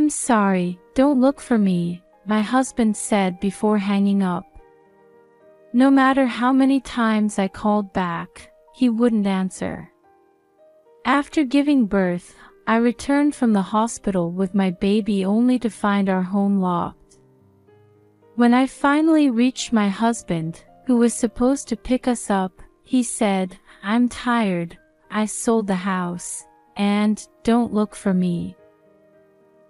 I'm sorry, don't look for me, my husband said before hanging up. No matter how many times I called back, he wouldn't answer. After giving birth, I returned from the hospital with my baby only to find our home locked. When I finally reached my husband, who was supposed to pick us up, he said, "I'm tired, I sold the house, and don't look for me."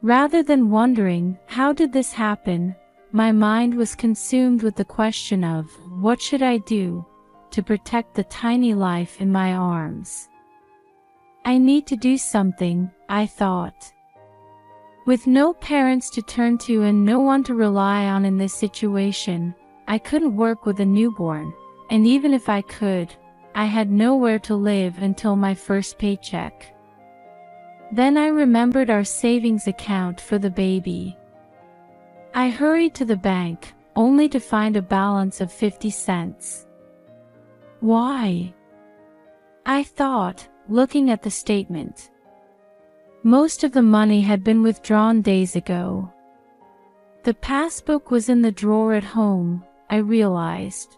Rather than wondering, how did this happen, my mind was consumed with the question of, what should I do to protect the tiny life in my arms? I need to do something, I thought. With no parents to turn to and no one to rely on in this situation, I couldn't work with a newborn, and even if I could, I had nowhere to live until my first paycheck. Then I remembered our savings account for the baby. I hurried to the bank, only to find a balance of 50 cents. Why? I thought, looking at the statement. Most of the money had been withdrawn days ago. The passbook was in the drawer at home, I realized.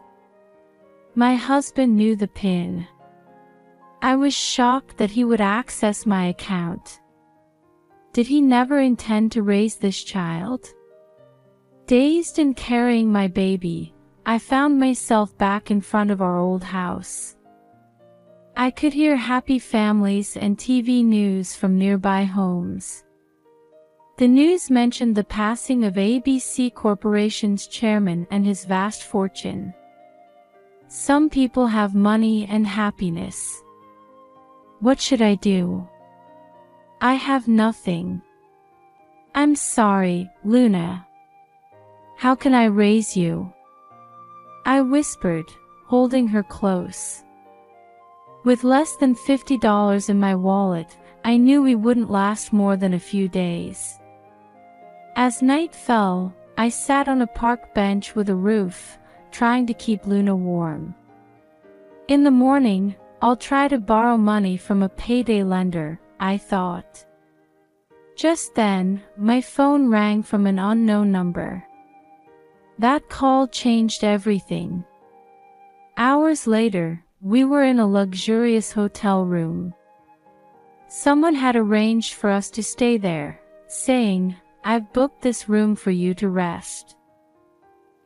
My husband knew the PIN. I was shocked that he would access my account. Did he never intend to raise this child? Dazed and carrying my baby, I found myself back in front of our old house. I could hear happy families and TV news from nearby homes. The news mentioned the passing of ABC Corporation's chairman and his vast fortune. Some people have money and happiness. What should I do? I have nothing. I'm sorry, Luna. How can I raise you? I whispered, holding her close. With less than $50 in my wallet, I knew we wouldn't last more than a few days. As night fell, I sat on a park bench with a roof, trying to keep Luna warm. In the morning, I'll try to borrow money from a payday lender, I thought. Just then, my phone rang from an unknown number. That call changed everything. Hours later, we were in a luxurious hotel room. Someone had arranged for us to stay there, saying, "I've booked this room for you to rest.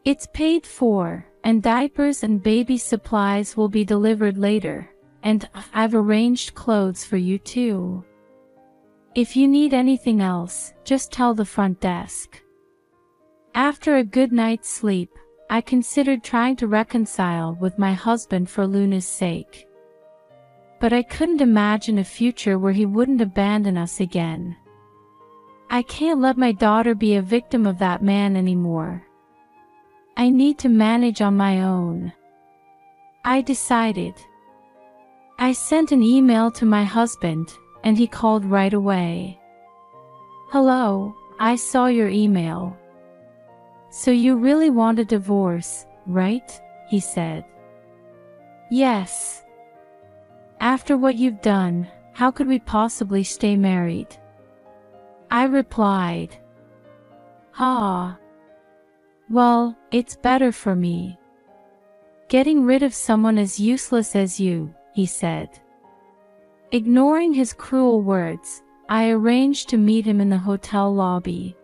It's paid for, and diapers and baby supplies will be delivered later, and I've arranged clothes for you too. If you need anything else, just tell the front desk." After a good night's sleep, I considered trying to reconcile with my husband for Luna's sake. But I couldn't imagine a future where he wouldn't abandon us again. I can't let my daughter be a victim of that man anymore. I need to manage on my own. I decided. I sent an email to my husband, and he called right away. "Hello, I saw your email. So you really want a divorce, right?" he said. "Yes. After what you've done, how could we possibly stay married?" I replied. Well, it's better for me. Getting rid of someone as useless as you," he said. Ignoring his cruel words, I arranged to meet him in the hotel lobby.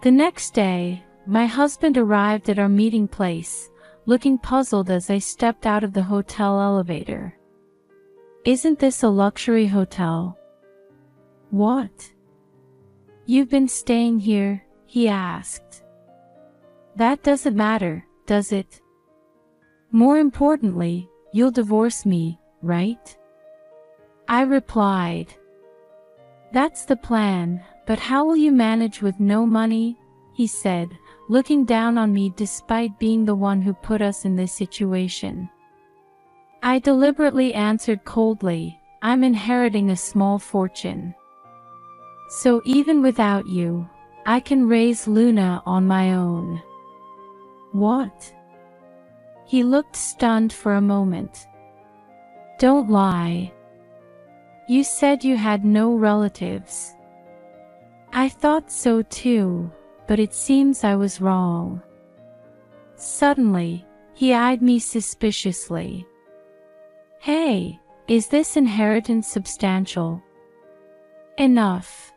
The next day, my husband arrived at our meeting place, looking puzzled as I stepped out of the hotel elevator. "Isn't this a luxury hotel?" "What? You've been staying here?" he asked. "That doesn't matter, does it? More importantly, you'll divorce me, right?" I replied. "That's the plan, but how will you manage with no money?" he said, looking down on me despite being the one who put us in this situation. I deliberately answered coldly, "I'm inheriting a small fortune. So even without you, I can raise Luna on my own." "What?" He looked stunned for a moment. "Don't lie. You said you had no relatives." I thought so too, but it seems I was wrong. Suddenly, he eyed me suspiciously. Hey, is this inheritance substantial? Enough.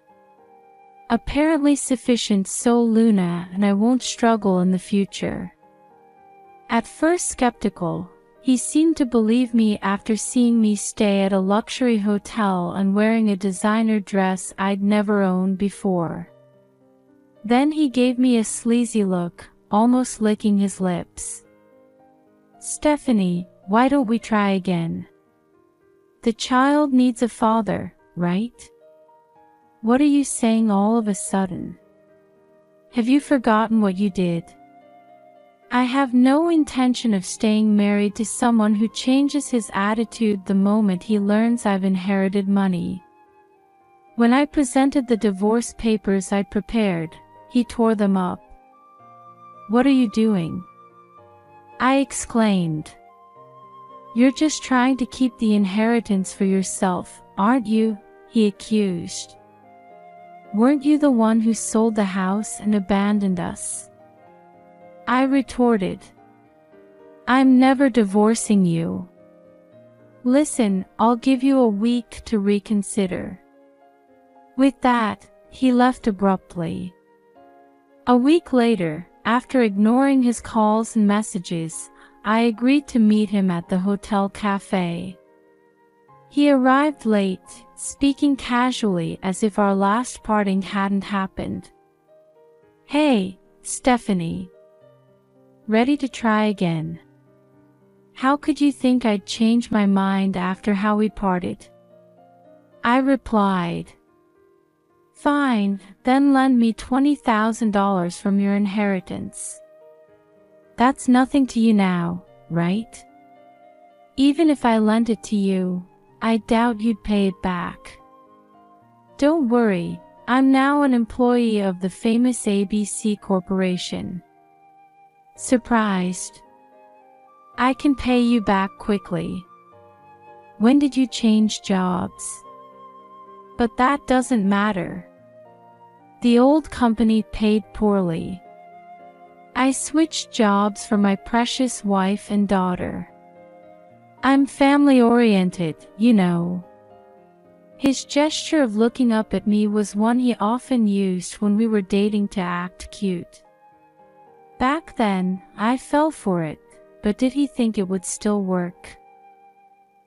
Apparently sufficient, so Luna and I won't struggle in the future. At first skeptical, he seemed to believe me after seeing me stay at a luxury hotel and wearing a designer dress I'd never owned before. Then he gave me a sleazy look, almost licking his lips. Stephanie, why don't we try again? The child needs a father, right? What are you saying all of a sudden? Have you forgotten what you did? I have no intention of staying married to someone who changes his attitude the moment he learns I've inherited money. When I presented the divorce papers I'd prepared, he tore them up. What are you doing? I exclaimed. You're just trying to keep the inheritance for yourself, aren't you? He accused. Weren't you the one who sold the house and abandoned us? I retorted. I'm never divorcing you. Listen, I'll give you a week to reconsider. With that, he left abruptly. A week later, after ignoring his calls and messages, I agreed to meet him at the hotel cafe. He arrived late, speaking casually as if our last parting hadn't happened. Hey, Stephanie. Ready to try again? How could you think I'd change my mind after how we parted? I replied. Fine, then lend me $20,000 from your inheritance. That's nothing to you now, right? Even if I lent it to you, I doubt you'd pay it back. Don't worry, I'm now an employee of the famous ABC Corporation. Surprised? I can pay you back quickly. When did you change jobs? But that doesn't matter. The old company paid poorly. I switched jobs for my precious wife and daughter. I'm family-oriented, you know. His gesture of looking up at me was one he often used when we were dating to act cute. Back then, I fell for it, but did he think it would still work?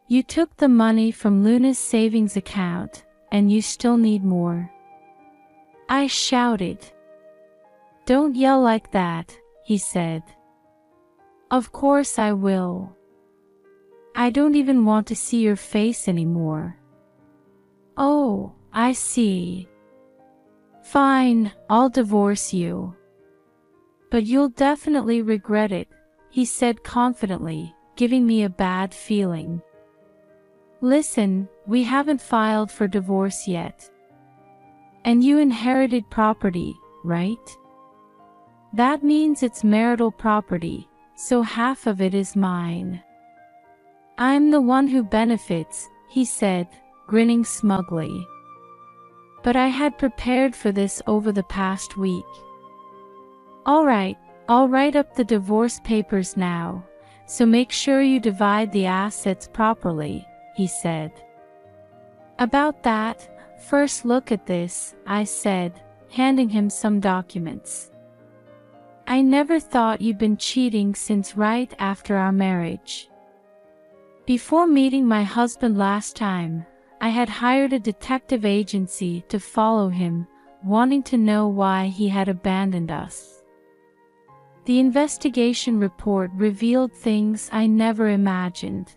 You took the money from Luna's savings account, and you still need more. I shouted. Don't yell like that, he said. Of course I will. I don't even want to see your face anymore. Oh, I see. Fine, I'll divorce you. But you'll definitely regret it, he said confidently, giving me a bad feeling. Listen, we haven't filed for divorce yet. And you inherited property, right? That means it's marital property, so half of it is mine. I'm the one who benefits, he said, grinning smugly. But I had prepared for this over the past week. All right, I'll write up the divorce papers now, so make sure you divide the assets properly, he said. About that, first look at this, I said, handing him some documents. I never thought you'd been cheating since right after our marriage. Before meeting my husband last time, I had hired a detective agency to follow him, wanting to know why he had abandoned us. The investigation report revealed things I never imagined.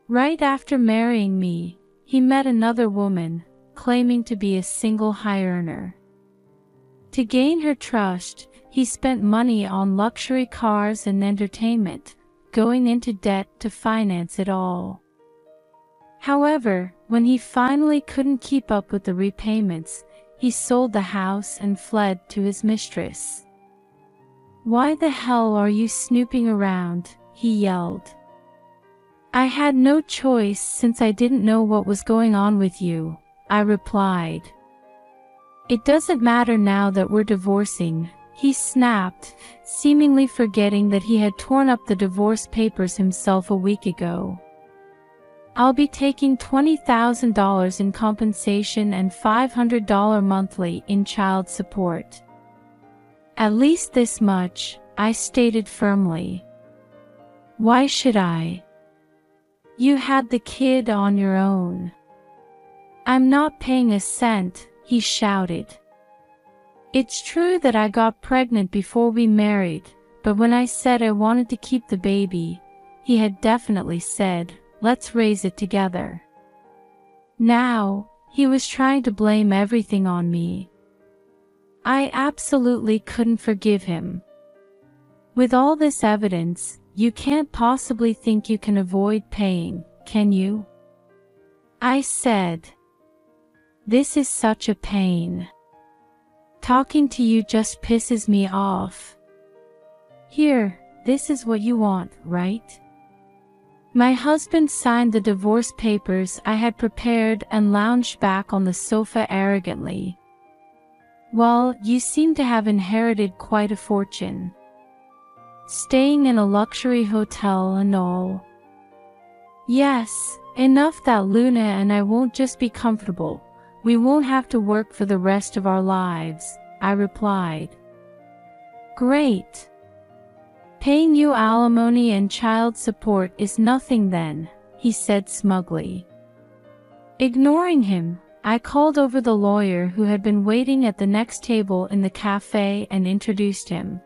Right after marrying me, he met another woman, claiming to be a single high earner. To gain her trust, he spent money on luxury cars and entertainment, going into debt to finance it all. However, when he finally couldn't keep up with the repayments, he sold the house and fled to his mistress. Why the hell are you snooping around? He yelled. I had no choice since I didn't know what was going on with you, I replied. It doesn't matter now that we're divorcing, he snapped, seemingly forgetting that he had torn up the divorce papers himself a week ago. I'll be taking $20,000 in compensation and $500 monthly in child support. At least this much, I stated firmly. Why should I? You had the kid on your own. I'm not paying a cent, he shouted. It's true that I got pregnant before we married, but when I said I wanted to keep the baby, he had definitely said, let's raise it together. Now, he was trying to blame everything on me. I absolutely couldn't forgive him. With all this evidence, you can't possibly think you can avoid paying, can you? I said. This is such a pain. Talking to you just pisses me off. Here, this is what you want, right? My husband signed the divorce papers I had prepared and lounged back on the sofa arrogantly. Well, you seem to have inherited quite a fortune. Staying in a luxury hotel and all. Yes, enough that Luna and I won't just be comfortable. We won't have to work for the rest of our lives, I replied. Great. Paying you alimony and child support is nothing then, he said smugly. Ignoring him, I called over the lawyer who had been waiting at the next table in the cafe and introduced him.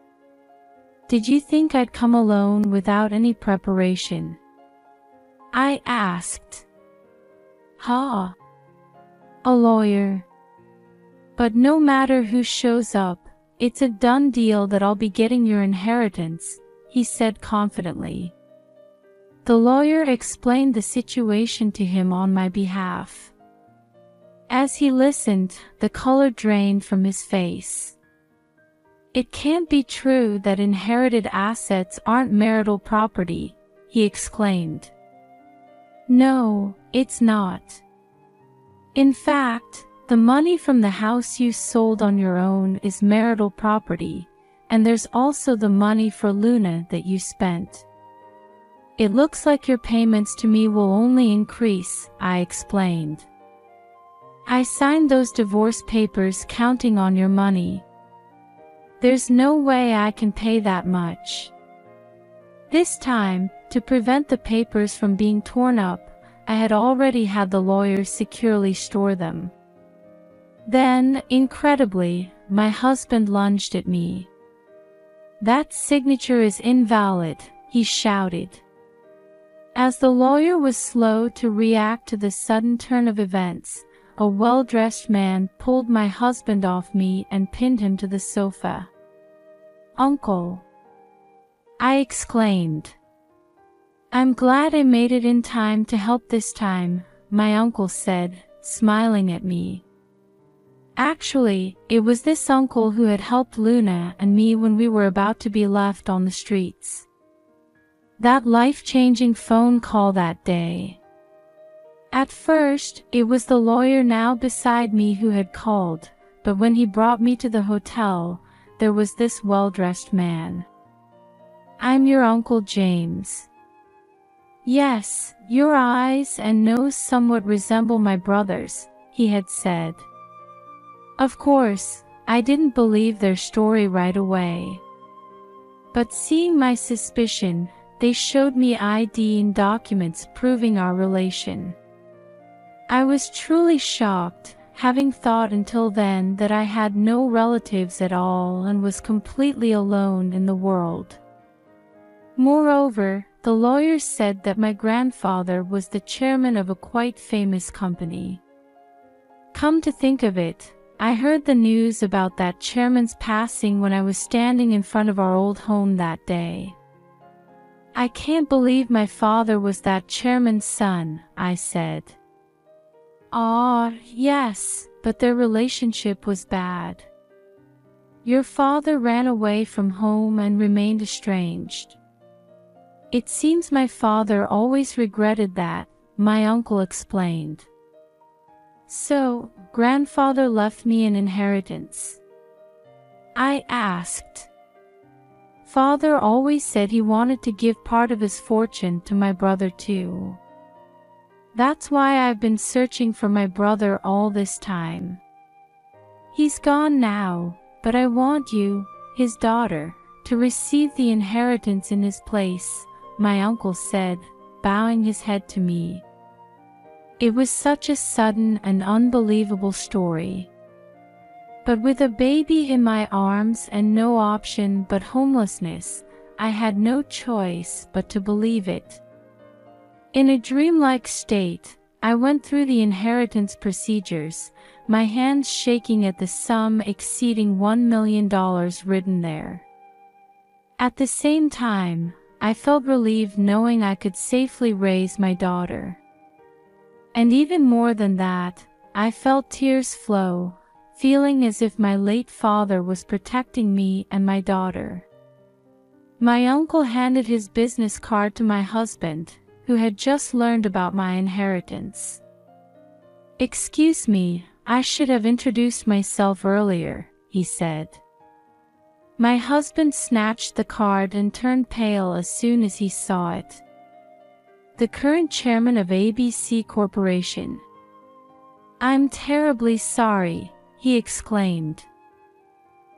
Did you think I'd come alone without any preparation? I asked. Ha. A lawyer. But no matter who shows up, it's a done deal that I'll be getting your inheritance, he said confidently. The lawyer explained the situation to him on my behalf. As he listened, the color drained from his face. It can't be true that inherited assets aren't marital property, he exclaimed. No, it's not. In fact, the money from the house you sold on your own is marital property, and there's also the money for Luna that you spent. It looks like your payments to me will only increase, I explained. I signed those divorce papers counting on your money. There's no way I can pay that much. This time, to prevent the papers from being torn up, I had already had the lawyers securely store them. Then, incredibly, my husband lunged at me. That signature is invalid, he shouted. As the lawyer was slow to react to the sudden turn of events, a well-dressed man pulled my husband off me and pinned him to the sofa. Uncle! I exclaimed. I'm glad I made it in time to help this time, my uncle said, smiling at me. Actually, it was this uncle who had helped Luna and me when we were about to be left on the streets. That life-changing phone call that day. At first, it was the lawyer now beside me who had called, but when he brought me to the hotel, there was this well-dressed man. I'm your Uncle James. Yes, your eyes and nose somewhat resemble my brother's, he had said. Of course, I didn't believe their story right away. But seeing my suspicion, they showed me ID and documents proving our relation. I was truly shocked, having thought until then that I had no relatives at all and was completely alone in the world. Moreover, the lawyers said that my grandfather was the chairman of a quite famous company. Come to think of it, I heard the news about that chairman's passing when I was standing in front of our old home that day. I can't believe my father was that chairman's son, I said. Ah, yes, but their relationship was bad. Your father ran away from home and remained estranged. It seems my father always regretted that, my uncle explained. So, grandfather left me an inheritance? I asked. Father always said he wanted to give part of his fortune to my brother too. That's why I've been searching for my brother all this time. He's gone now, but I want you, his daughter, to receive the inheritance in his place, my uncle said, bowing his head to me. It was such a sudden and unbelievable story. But with a baby in my arms and no option but homelessness, I had no choice but to believe it. In a dreamlike state, I went through the inheritance procedures, my hands shaking at the sum exceeding $1 million written there. At the same time, I felt relieved knowing I could safely raise my daughter. And even more than that, I felt tears flow, feeling as if my late father was protecting me and my daughter. My uncle handed his business card to my husband, who had just learned about my inheritance. "Excuse me, I should have introduced myself earlier," he said. My husband snatched the card and turned pale as soon as he saw it. "The current chairman of ABC Corporation." "I'm terribly sorry," he exclaimed.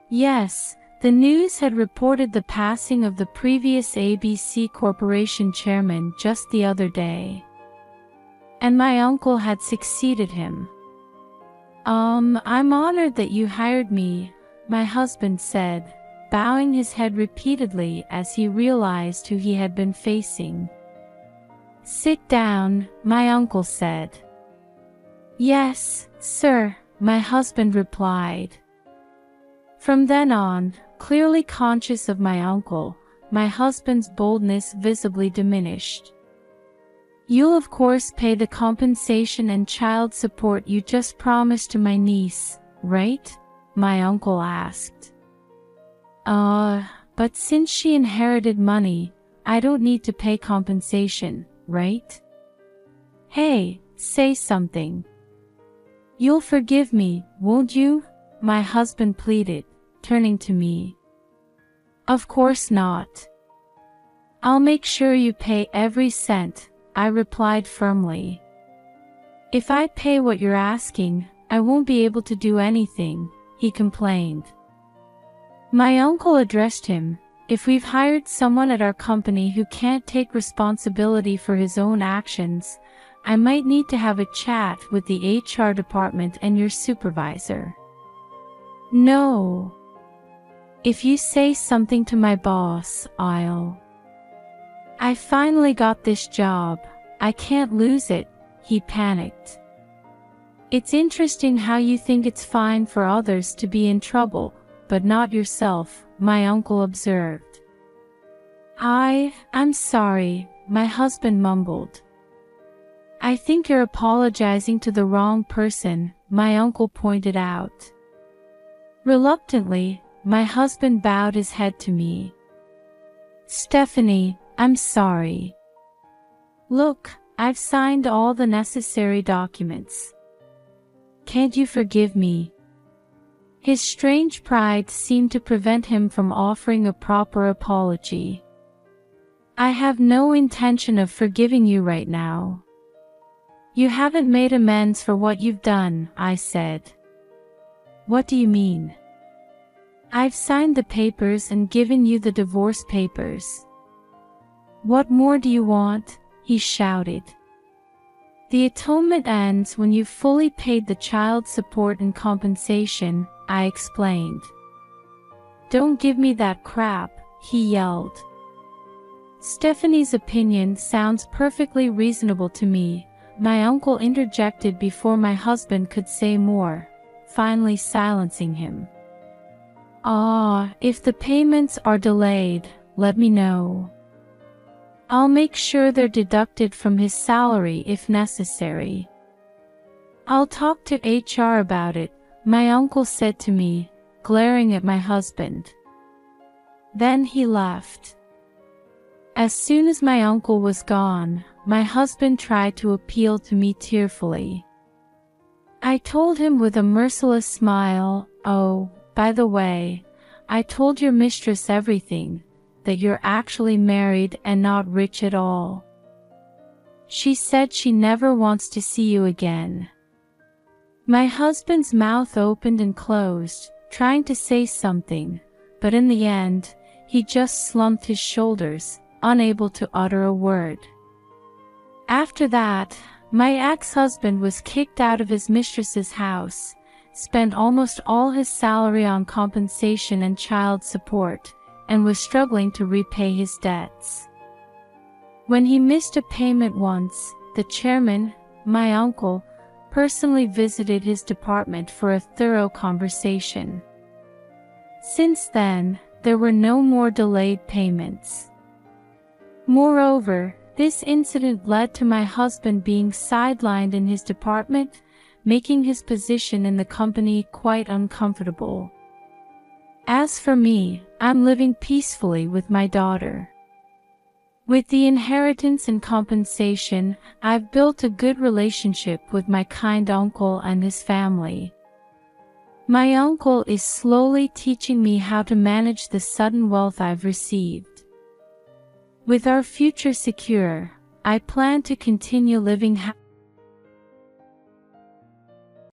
Yes, the news had reported the passing of the previous ABC Corporation chairman just the other day. And my uncle had succeeded him. I'm honored that you hired me," my husband said, bowing his head repeatedly as he realized who he had been facing. "Sit down," my uncle said. "Yes, sir," my husband replied. From then on, clearly conscious of my uncle, my husband's boldness visibly diminished. "You'll of course pay the compensation and child support you just promised to my niece, right?" my uncle asked. But since she inherited money, I don't need to pay compensation, right?" "Hey, say something. You'll forgive me, won't you?" my husband pleaded, turning to me. "Of course not. I'll make sure you pay every cent," I replied firmly. "If I pay what you're asking, I won't be able to do anything," he complained. My uncle addressed him. "If we've hired someone at our company who can't take responsibility for his own actions, I might need to have a chat with the HR department and your supervisor." "No. If you say something to my boss, I finally got this job. I can't lose it," he panicked. "It's interesting how you think it's fine for others to be in trouble, but not yourself," my uncle observed. I'm sorry," my husband mumbled. "I think you're apologizing to the wrong person," my uncle pointed out. Reluctantly, my husband bowed his head to me. "Stephanie, I'm sorry. Look, I've signed all the necessary documents. Can't you forgive me?" His strange pride seemed to prevent him from offering a proper apology. "I have no intention of forgiving you right now. You haven't made amends for what you've done," I said. "What do you mean?" "I've signed the papers and given you the divorce papers. What more do you want?" he shouted. "The atonement ends when you've fully paid the child support and compensation," I explained. "Don't give me that crap," he yelled. "Stephanie's opinion sounds perfectly reasonable to me," my uncle interjected before my husband could say more, finally silencing him. If the payments are delayed, let me know. I'll make sure they're deducted from his salary if necessary. I'll talk to HR about it," my uncle said to me, glaring at my husband. Then he left. As soon as my uncle was gone, my husband tried to appeal to me tearfully. I told him with a merciless smile, "Oh, by the way, I told your mistress everything, that you're actually married and not rich at all. She said she never wants to see you again." My husband's mouth opened and closed, trying to say something, but in the end, he just slumped his shoulders, unable to utter a word. After that, my ex-husband was kicked out of his mistress's house, spent almost all his salary on compensation and child support, and was struggling to repay his debts. When he missed a payment once, the chairman, my uncle, personally visited his department for a thorough conversation. Since then, there were no more delayed payments. Moreover, this incident led to my husband being sidelined in his department, making his position in the company quite uncomfortable. As for me, I'm living peacefully with my daughter. With the inheritance and compensation, I've built a good relationship with my kind uncle and his family. My uncle is slowly teaching me how to manage the sudden wealth I've received. With our future secure, I plan to continue living happily